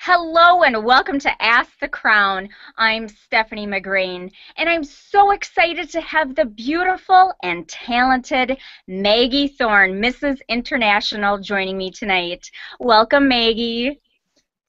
Hello and welcome to Ask the Crown. I'm Stephanie McGrain, and I'm so excited to have the beautiful and talented Maggie Thorne, Mrs. International, joining me tonight. Welcome, Maggie.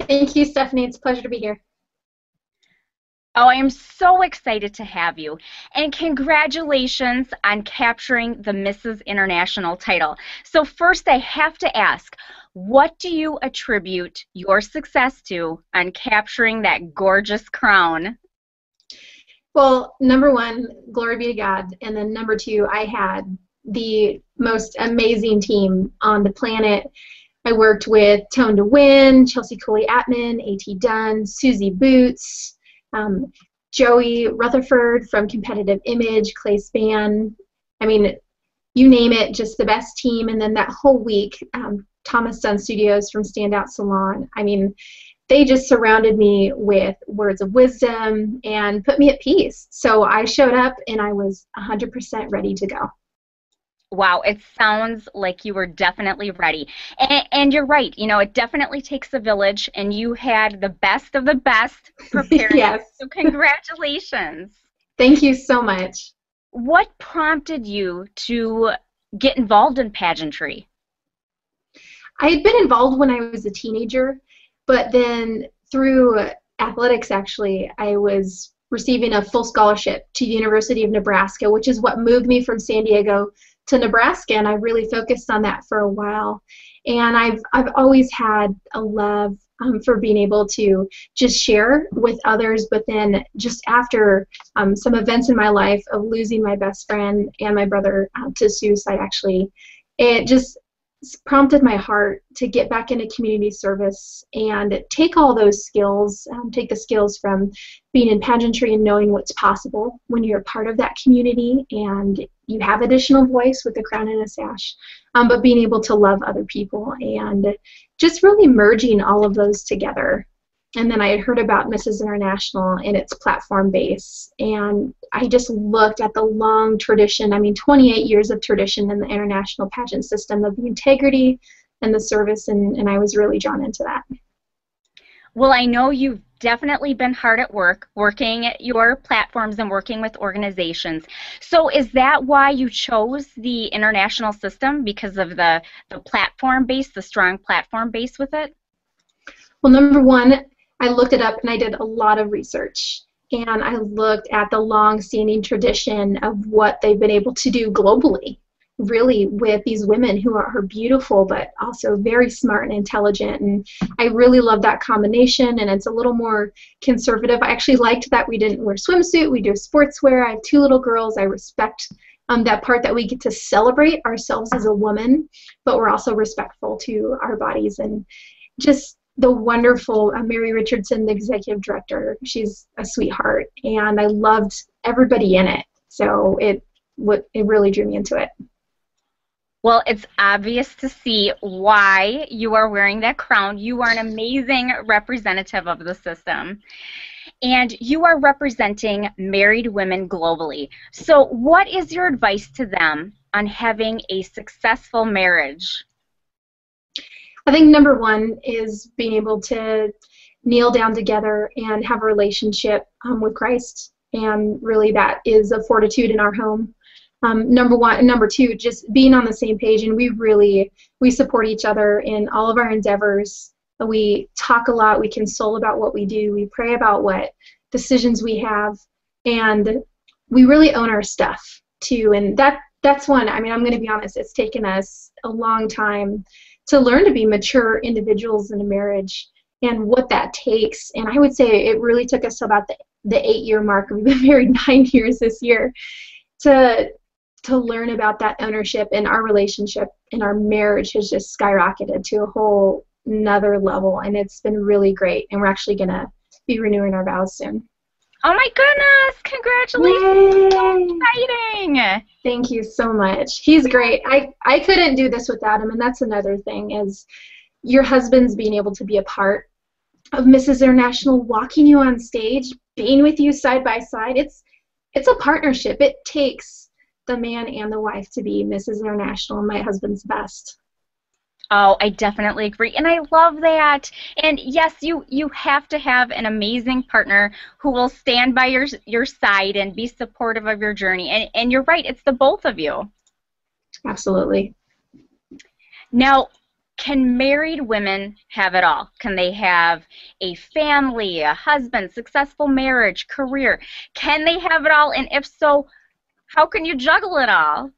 Thank you, Stephanie. It's a pleasure to be here. Oh, I am so excited to have you. And congratulations on capturing the Mrs. International title. So first I have to ask, what do you attribute your success to on capturing that gorgeous crown? Well, number one, glory be to God. And then number two, I had the most amazing team on the planet. I worked with Tone to Win, Chelsea Cooley-Atman, A.T. Dunn, Susie Boots, Joey Rutherford from Competitive Image, Clay Spann. I mean, you name it, just the best team. And then that whole week, Thomas Dunn Studios from Standout Salon. I mean, they just surrounded me with words of wisdom and put me at peace. So I showed up and I was 100% ready to go. Wow, it sounds like you were definitely ready. And you're right, you know, it definitely takes a village, and you had the best of the best preparing. Yes. So congratulations. Thank you so much. What prompted you to get involved in pageantry? I had been involved when I was a teenager, but then through athletics, actually, I was receiving a full scholarship to the University of Nebraska, which is what moved me from San Diego to Nebraska, and I really focused on that for a while. And I've always had a love for being able to just share with others, but then just after some events in my life of losing my best friend and my brother to suicide, actually, it just prompted my heart to get back into community service and take all those skills, take the skills from being in pageantry and knowing what's possible when you're a part of that community and you have additional voice with the crown and a sash, but being able to love other people and just really merging all of those together. And then I had heard about Mrs. International and its platform base, and I just looked at the long tradition, 28 years of tradition in the international pageant system, of the integrity and the service, and I was really drawn into that. Well, I know you've definitely been hard at work, working at your platforms and working with organizations. So is that why you chose the international system, because of the platform base, the strong platform base with it? Well, number one, I looked it up and I did a lot of research, and I looked at the long-standing tradition of what they've been able to do globally, really, with these women who are beautiful but also very smart and intelligent. And I really love that combination, and it's a little more conservative. I actually liked that we didn't wear swimsuit, we do sportswear. I have two little girls. I respect that part, that we get to celebrate ourselves as a woman, but we're also respectful to our bodies. And just the wonderful Mary Richardson, the executive director, she's a sweetheart, and I loved everybody in it. So it really drew me into it. Well, it's obvious to see why you are wearing that crown. You are an amazing representative of the system, and you are representing married women globally. So what is your advice to them on having a successful marriage? I think number one is being able to kneel down together and have a relationship with Christ, and really that is a fortitude in our home. Number one, and number two, just being on the same page, and we support each other in all of our endeavors. We talk a lot, we console about what we do, we pray about what decisions we have, and we really own our stuff too. And that's one, I'm going to be honest, it's taken us a long time to learn to be mature individuals in a marriage and what that takes. And I would say it really took us about the 8-year mark. We've been married 9 years this year to learn about that ownership, and our relationship and our marriage has just skyrocketed to a whole nother level, and it's been really great. And we're actually going to be renewing our vows soon. Oh my goodness, congratulations. Yay! So exciting. Thank you so much. He's great. I couldn't do this without him, and that's another thing, is your husband's being able to be a part of Mrs. International, walking you on stage, being with you side by side. It's a partnership. It takes the man and the wife to be Mrs. International, and my husband's best. Oh, I definitely agree. And I love that. And yes, you have to have an amazing partner who will stand by your side and be supportive of your journey. And you're right, it's the both of you. Absolutely. Now, can married women have it all? Can they have a family, a husband, successful marriage, career? Can they have it all? And if so, how can you juggle it all?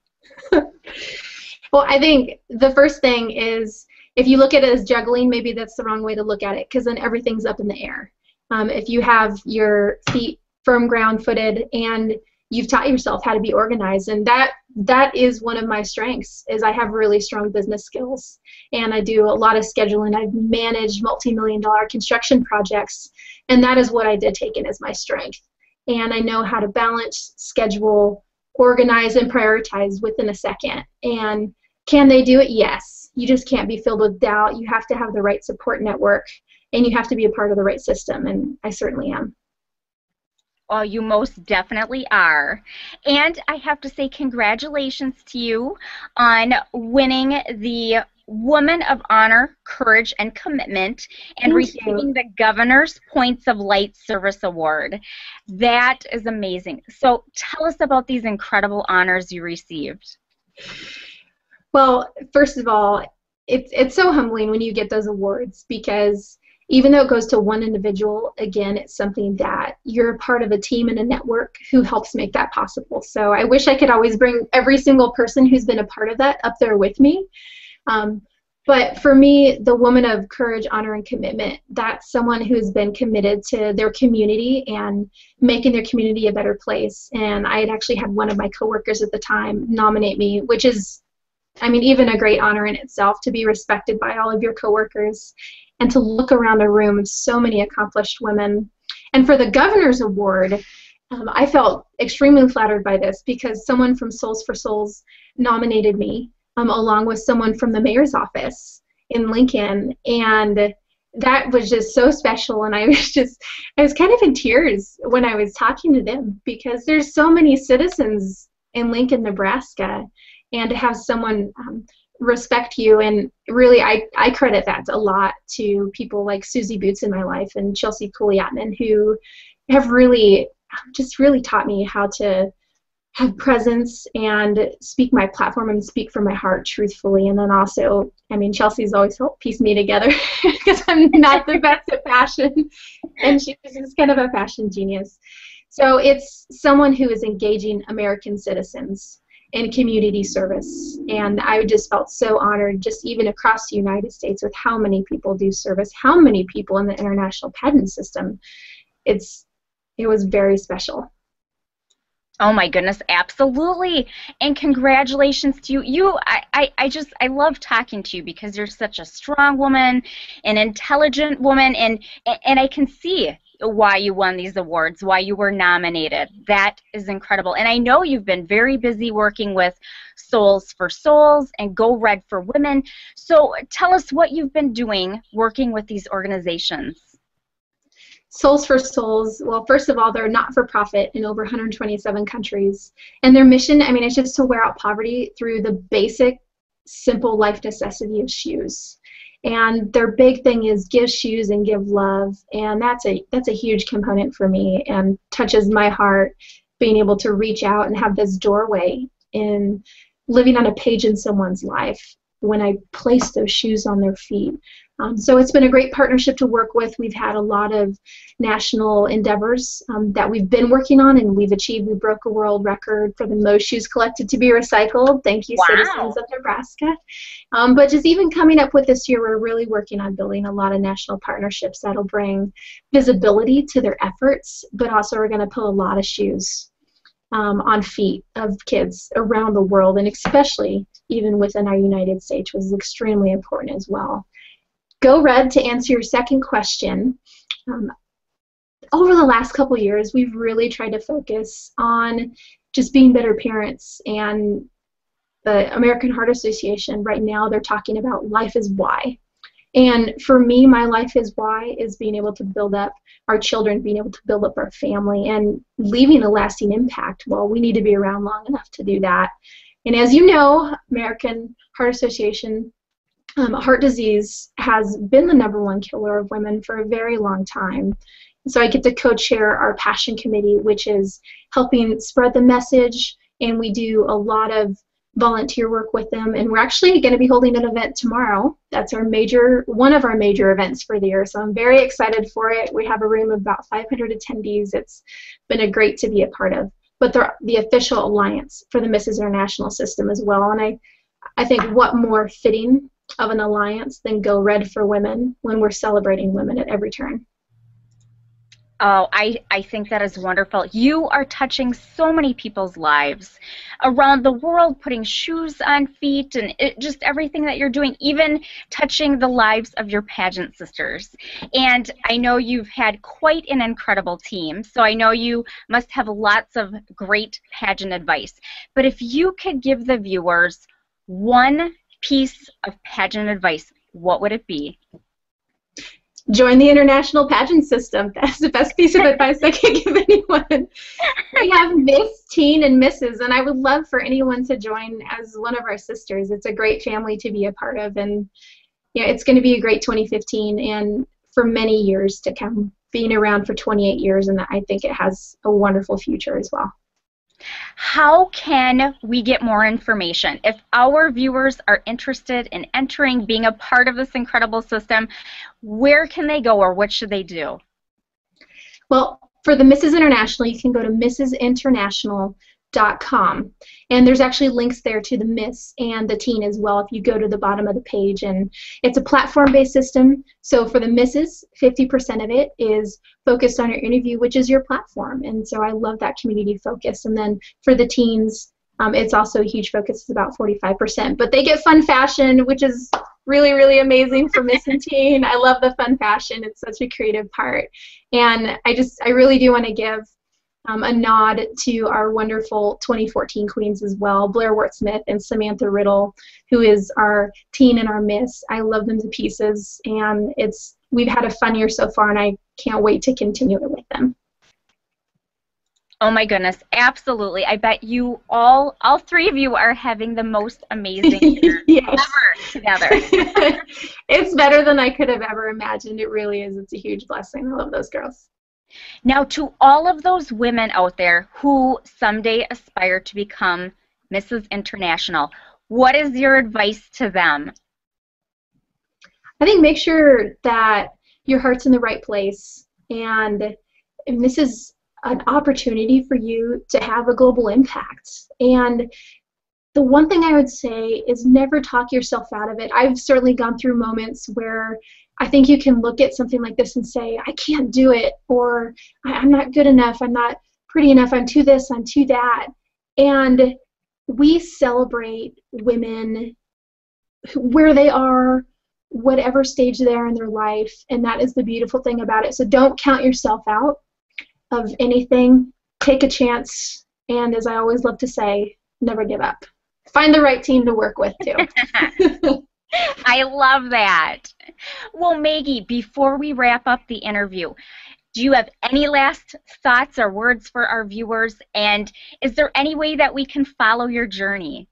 Well, I think the first thing is if you look at it as juggling, maybe that's the wrong way to look at it because then everything's up in the air. If you have your feet firm ground footed and you've taught yourself how to be organized, and that is one of my strengths is I have really strong business skills and I do a lot of scheduling. I've managed multi-million-dollar construction projects, and that is what I did take in as my strength. And I know how to balance, schedule, organize, and prioritize within a second. And can they do it? Yes. You just can't be filled with doubt. You have to have the right support network, and you have to be a part of the right system, and I certainly am. Well, you most definitely are. And I have to say congratulations to you on winning the Woman of Honor, Courage, and Commitment and Thank you. receiving the Governor's Points of Light Service Award. That is amazing. So tell us about these incredible honors you received. Well, first of all, it's so humbling when you get those awards because even though it goes to one individual, again, it's something that you're a part of a team and a network who helps make that possible. So I wish I could always bring every single person who's been a part of that up there with me. But for me, the Woman of Courage, Honor, and Commitment, that's someone who's been committed to their community and making their community a better place. And I had actually had one of my coworkers at the time nominate me, which is, I mean, even a great honor in itself to be respected by all of your coworkers and to look around a room of so many accomplished women. And for the Governor's Award, I felt extremely flattered by this because someone from Souls for Souls nominated me along with someone from the mayor's office in Lincoln. And that was just so special. And I was kind of in tears when I was talking to them because there's so many citizens in Lincoln, Nebraska, and to have someone respect you, and really I credit that a lot to people like Susie Boots in my life and Chelsea Kuliatman, who have really just really taught me how to have presence and speak my platform and speak from my heart truthfully. And then also, I mean, Chelsea's always helped piece me together because I'm not the best at fashion, and she's just kind of a fashion genius. So it's someone who is engaging American citizens in community service, and I just felt so honored, just even across the United States, with how many people do service, how many people in the international pageant system. It was very special. Oh my goodness, absolutely. And congratulations to you. I love talking to you because you're such a strong woman, an intelligent woman, and I can see why you won these awards, why you were nominated. That is incredible. And I know you've been very busy working with Souls for Souls and Go Red for Women. So tell us what you've been doing working with these organizations. Souls for Souls, well, first of all, they're not-for-profit in over 127 countries. And their mission, I mean, it's just to wear out poverty through the basic, simple life necessity of shoes. And their big thing is give shoes and give love. And that's a huge component for me and touches my heart, being able to reach out and have this doorway in living on a page in someone's life when I place those shoes on their feet. So it's been a great partnership to work with. We've had a lot of national endeavors that we've been working on, and we've achieved. We broke a world record for the most shoes collected to be recycled. Thank you, Wow. citizens of Nebraska. But just even coming up with this year, we're really working on building a lot of national partnerships that'll bring visibility to their efforts, but also we're going to put a lot of shoes on feet of kids around the world, and especially even within our United States, was extremely important as well. Go Red, to answer your second question, over the last couple years, we've really tried to focus on just being better parents. And the American Heart Association, right now, they're talking about life is why. And for me, my life is why is being able to build up our children, being able to build up our family, and leaving a lasting impact. Well, we need to be around long enough to do that. And as you know, American Heart Association heart disease has been the #1 killer of women for a very long time. So I get to co-chair our Passion Committee, which is helping spread the message, and we do a lot of volunteer work with them. And we're actually going to be holding an event tomorrow. That's one of our major events for the year. So I'm very excited for it. We have a room of about 500 attendees. It's been a great to be a part of. But they're the official alliance for the Mrs. International system as well. And I think what more fitting of an alliance than Go Red for Women when we're celebrating women at every turn. Oh, I think that is wonderful. You are touching so many people's lives around the world, putting shoes on feet and just everything that you're doing, even touching the lives of your pageant sisters. And I know you've had quite an incredible team, so I know you must have lots of great pageant advice. But if you could give the viewers one piece of pageant advice, what would it be? Join the international pageant system. That's the best piece of advice I can give anyone. We have Miss, Teen, and Mrs., and I would love for anyone to join as one of our sisters. It's a great family to be a part of, and yeah, it's going to be a great 2015 and for many years to come, being around for 28 years, and I think it has a wonderful future as well. How can we get more information? If our viewers are interested in entering, being a part of this incredible system, where can they go or what should they do? Well, for the Mrs. International, you can go to mrsinternational.com. And there's actually links there to the Miss and the Teen as well if you go to the bottom of the page. And it's a platform-based system. So for the Misses, 50% of it is focused on your interview, which is your platform. And so I love that community focus. And then for the Teens, it's also a huge focus. It's about 45%. But they get fun fashion, which is really, really amazing for Miss and Teen. I love the fun fashion. It's such a creative part. And I really do want to give a nod to our wonderful 2014 queens as well, Blair Wart-Smith and Samantha Riddle, who is our Teen and our Miss. I love them to pieces, and we've had a fun year so far, and I can't wait to continue it with them. Oh my goodness, absolutely. I bet you all three of you are having the most amazing year ever together. It's better than I could have ever imagined. It really is. It's a huge blessing. I love those girls. Now, to all of those women out there who someday aspire to become Mrs. International, what is your advice to them? I think make sure that your heart's in the right place, and this is an opportunity for you to have a global impact. And the one thing I would say is never talk yourself out of it. I've certainly gone through moments where I think you can look at something like this and say, I can't do it, or I'm not good enough, I'm not pretty enough, I'm too this, I'm too that. And we celebrate women where they are, whatever stage they are in their life, and that is the beautiful thing about it. So don't count yourself out of anything. Take a chance, and as I always love to say, never give up. Find the right team to work with, too. I love that. Well, Maggie, before we wrap up the interview, do you have any last thoughts or words for our viewers? And is there any way that we can follow your journey?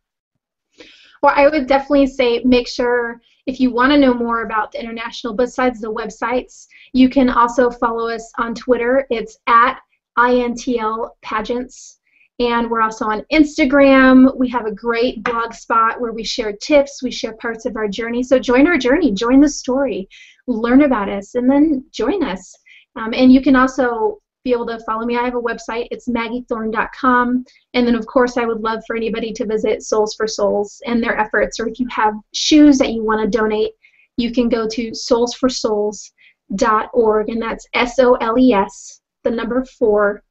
Well, I would definitely say make sure if you want to know more about the International, besides the websites, you can also follow us on Twitter. It's at INTL Pageants. And we're also on Instagram. We have a great blog spot where we share tips, we share parts of our journey. So join our journey, join the story, learn about us, and then join us. And you can also be able to follow me. I have a website. It's maggiethorne.com. And then, of course, I would love for anybody to visit Souls for Souls and their efforts. Or if you have shoes that you want to donate, you can go to soulsforSouls.org. And that's SOLES, the number 4,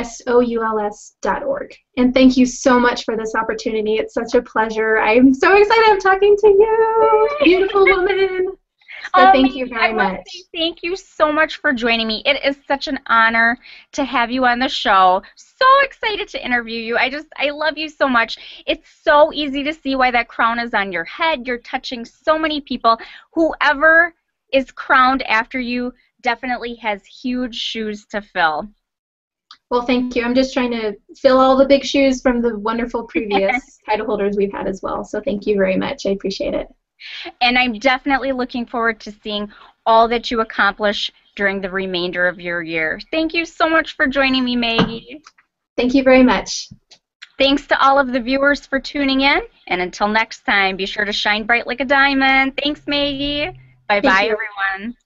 SOULS.org. And thank you so much for this opportunity. It's such a pleasure. I'm so excited I'm talking to you, beautiful woman. So thank you very much. Thank you so much for joining me. It is such an honor to have you on the show. So excited to interview you. I love you so much. It's so easy to see why that crown is on your head. You're touching so many people. Whoever is crowned after you definitely has huge shoes to fill. Well, thank you. I'm just trying to fill all the big shoes from the wonderful previous title holders we've had as well. So thank you very much. I appreciate it. And I'm definitely looking forward to seeing all that you accomplish during the remainder of your year. Thank you so much for joining me, Maggie. Thank you very much. Thanks to all of the viewers for tuning in. And until next time, be sure to shine bright like a diamond. Thanks, Maggie. Thank Bye-bye, you. everyone.